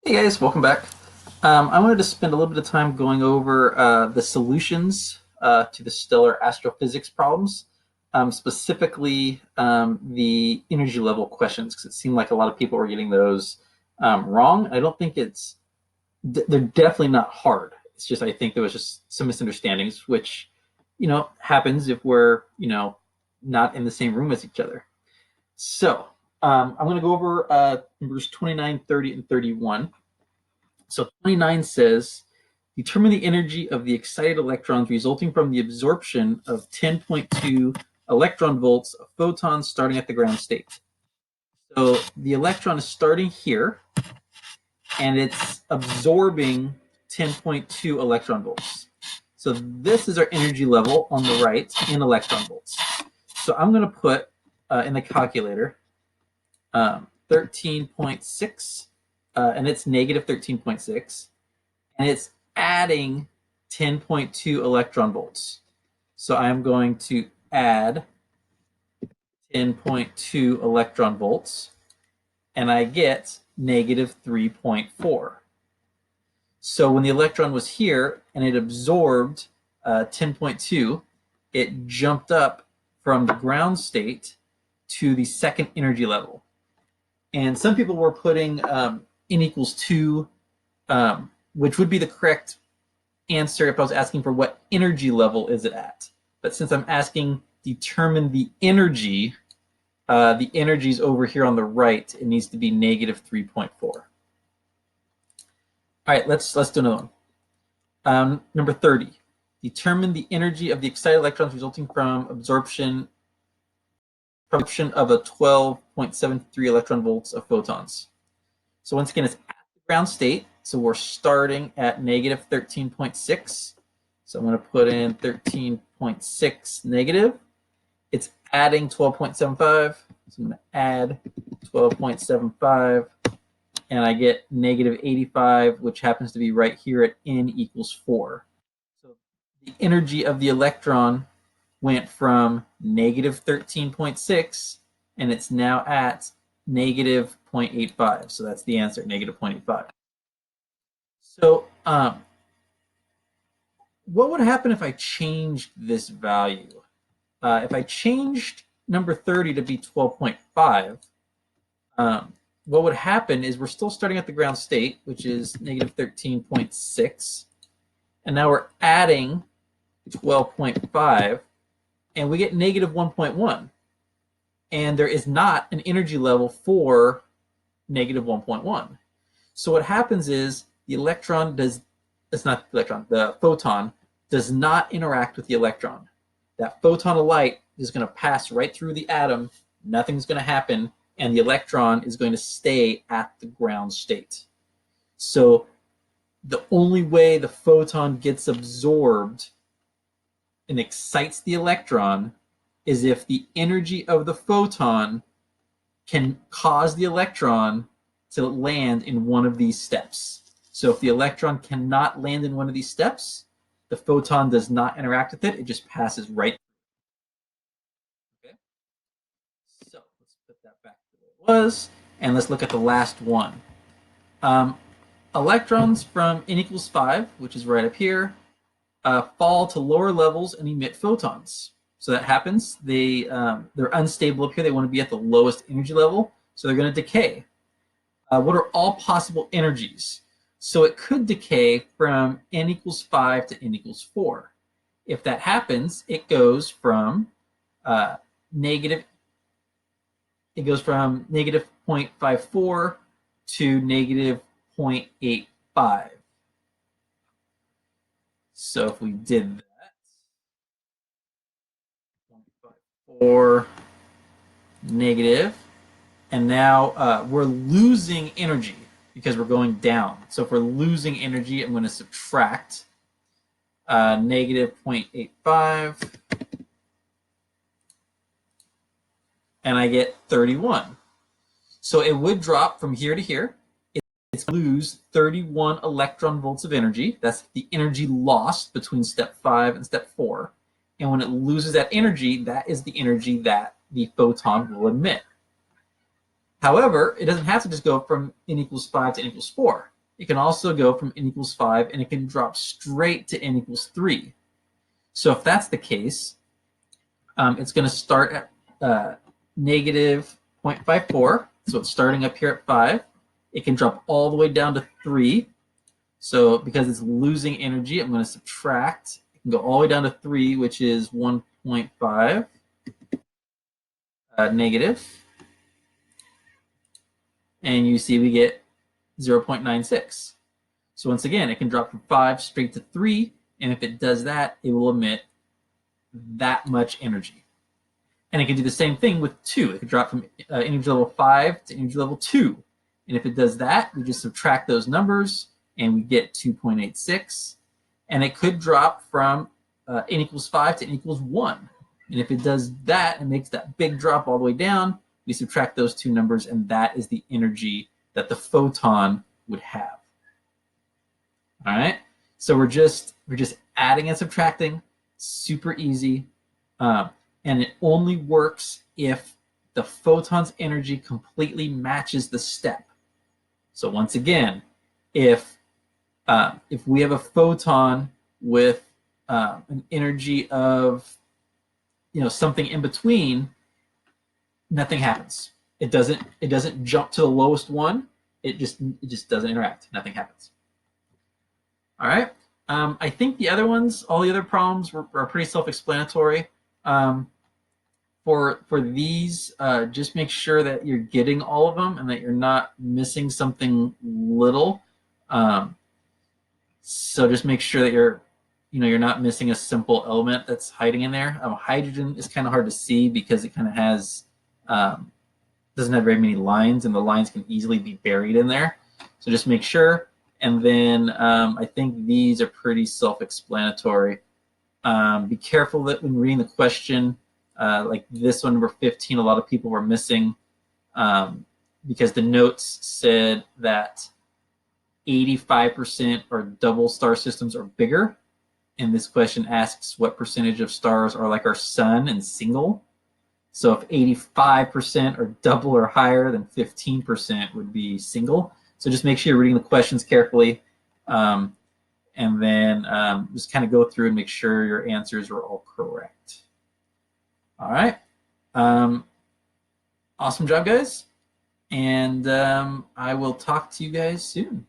Hey guys, welcome back. I wanted to spend a little bit of time going over the solutions to the stellar astrophysics problems, specifically the energy level questions, because it seemed like a lot of people were getting those wrong. I don't think they're definitely not hard. It's just I think there was just some misunderstandings, which happens if we're not in the same room as each other. So I'm going to go over numbers 29, 30, and 31. So 29 says, determine the energy of the excited electrons resulting from the absorption of 10.2 electron volts of photons starting at the ground state. So the electron is starting here, and it's absorbing 10.2 electron volts. So this is our energy level on the right in electron volts. So I'm going to put in the calculator 13.6, and it's negative 13.6. And it's adding 10.2 electron volts. So I'm going to add 10.2 electron volts, and I get negative 3.4. So when the electron was here and it absorbed 10.2, it jumped up from the ground state to the second energy level. And some people were putting n equals 2, which would be the correct answer if I was asking for what energy level is it at. But since I'm asking determine the energy is over here on the right. It needs to be negative 3.4. All right, let's do another one. Number 30. Determine the energy of the excited electrons resulting from absorption of a 12.73 electron volts of photons. So once again, it's at the ground state. So we're starting at negative 13.6. So I'm going to put in 13.6 negative. It's adding 12.75. So I'm going to add 12.75. And I get negative 85, which happens to be right here at n equals 4. So the energy of the electron went from negative 13.6, and it's now at negative 0.85. So that's the answer, negative 0.85. So what would happen if I changed this value? If I changed number 30 to be 12.5, what would happen is we're still starting at the ground state, which is negative 13.6. And now we're adding 12.5, and we get negative 1.1. And there is not an energy level for negative 1.1. So what happens is the electron does, it's not the electron, the photon does not interact with the electron. That photon of light is going to pass right through the atom, nothing's going to happen, and the electron is going to stay at the ground state. So the only way the photon gets absorbed and excites the electron is if the energy of the photon can cause the electron to land in one of these steps. So if the electron cannot land in one of these steps, the photon does not interact with it. It just passes right through. Okay. So let's put that back to where it was, and let's look at the last one. Electrons from n equals 5, which is right up here, fall to lower levels and emit photons. So that happens. They're unstable up here. They want to be at the lowest energy level, so they're going to decay. What are all possible energies? So it could decay from n equals 5 to n equals 4. If that happens, it goes from negative 0.54 to negative 0.85. So if we did that, 0.54 negative, and now we're losing energy because we're going down. So if we're losing energy, I'm going to subtract negative 0.85, and I get 31. So it would drop from here to here. It's going to lose 31 electron volts of energy. That's the energy lost between step 5 and step 4. And when it loses that energy, that is the energy that the photon will emit. However, it doesn't have to just go from n equals 5 to n equals 4. it can also go from n equals 5 and it can drop straight to n equals 3. So if that's the case, it's going to start at negative 0.54. So it's starting up here at 5. It can drop all the way down to 3. So because it's losing energy, I'm going to subtract. It can go all the way down to 3, which is 1.5 negative. And you see we get 0.96. So once again, it can drop from 5 straight to 3. And if it does that, it will emit that much energy. And it can do the same thing with 2. It could drop from energy level 5 to energy level 2. And if it does that, we just subtract those numbers and we get 2.86. And it could drop from n equals 5 to n equals 1. And if it does that and makes that big drop all the way down, we subtract those two numbers, and that is the energy that the photon would have. All right, so we're just adding and subtracting, super easy, and it only works if the photon's energy completely matches the step. So once again, if we have a photon with an energy of something in between, nothing happens. It doesn't jump to the lowest one. It just doesn't interact. Nothing happens. All right. I think the other ones, all the other problems are pretty self-explanatory. For these, just make sure that you're getting all of them and that you're not missing something little. So just make sure that you're not missing a simple element that's hiding in there. Hydrogen is kind of hard to see because it kind of has doesn't have very many lines, and the lines can easily be buried in there. So just make sure. And then I think these are pretty self-explanatory. Be careful that when reading the question, like this one, number 15, a lot of people were missing because the notes said that 85% or double star systems are bigger. And this question asks what percentage of stars are like our sun and single. So if 85% are double or higher, then 15% would be single. So just make sure you're reading the questions carefully, and then just kind of go through and make sure your answers are all correct. All right. Awesome job, guys. And I will talk to you guys soon.